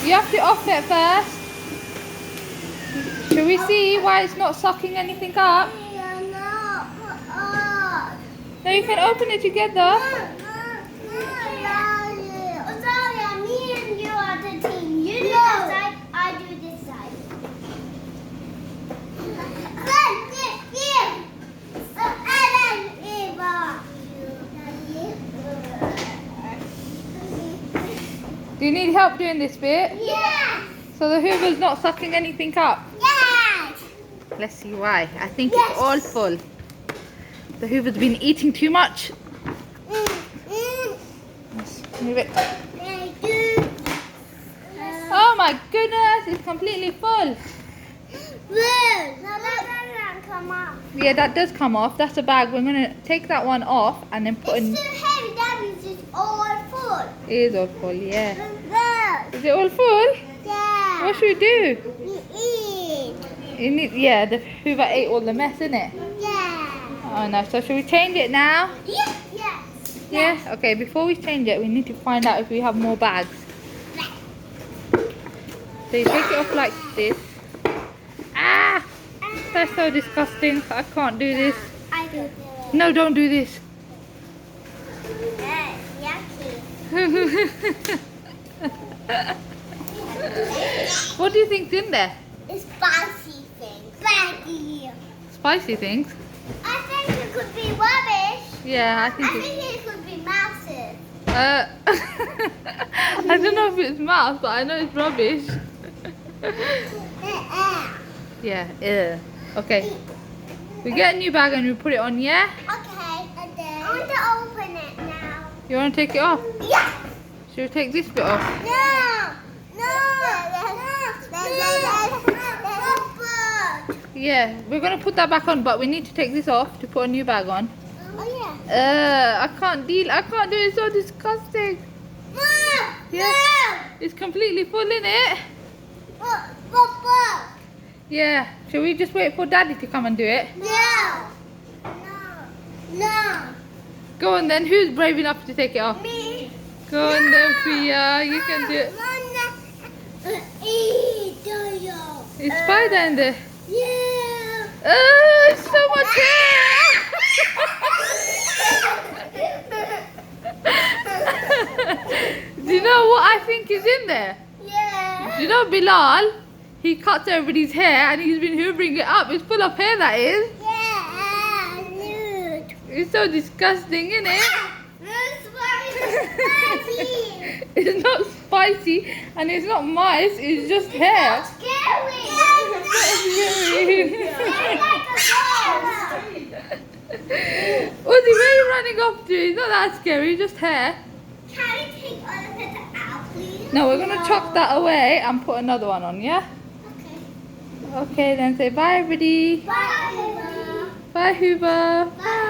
You have to off it first. Shall we see why it's not sucking anything up? No, you can open it together. Me and you are the team. You do this side, I do this side. Do you need help doing this bit? Yes! So the Hoover's not sucking anything up? Yes! Let's see why. I think it's all full. The Hoover's been eating too much. Let's move it. Oh my goodness, it's completely full. Now that doesn't come off. Yeah, that does come off. That's a bag. We're going to take that one off and then put in... It's too heavy, that means it's all full. It is all full, yeah. Look. Is it all full? Yeah. What should we do? You eat. Yeah, the Hoover ate all the mess, innit? Yeah. Oh no, so should we change it now? Yes. Yeah? Okay, before we change it, we need to find out if we have more bags. So you take it off like this. Ah! That's so disgusting. I can't do this. I can do it. No, don't do this. Yucky. What do you think's in there? It's spicy things. Spicy. Spicy things? I think it could be rubbish. Yeah, I I think think it could be mouses. I don't know if it's mouse, but I know it's rubbish. Yeah, ew. Okay. We get a new bag and we put it on, yeah? Okay, and then I want to open it now. You want to take it off? Yeah. Should we take this bit off? No. Yeah, we're going to put that back on, but we need to take this off to put a new bag on. Oh yeah. I can't do it, it's so disgusting. Yeah. It's completely full, innit? Yeah. Shall we just wait for Daddy to come and do it? No. Go on then, who's brave enough to take it off? Me. Go on then, Pia, you can do it. It's spider in there. Yeah. It's so much hair. Do you know what I think is in there? Yeah. Do you know Bilal? He cuts everybody's hair and he's been hoovering it up. It's full of hair, that is. Yeah. Nude. It's so disgusting, isn't it? Spicy. It's not spicy and it's not mice, it's just hair. Scary. Uzi, where are you running off to? It's not that scary, just hair. Can we take all of it out, please? No, we're going to chuck that away and put another one on, yeah? Okay. Okay, then say bye, everybody. Bye, everyone. Bye, Hoover. Bye.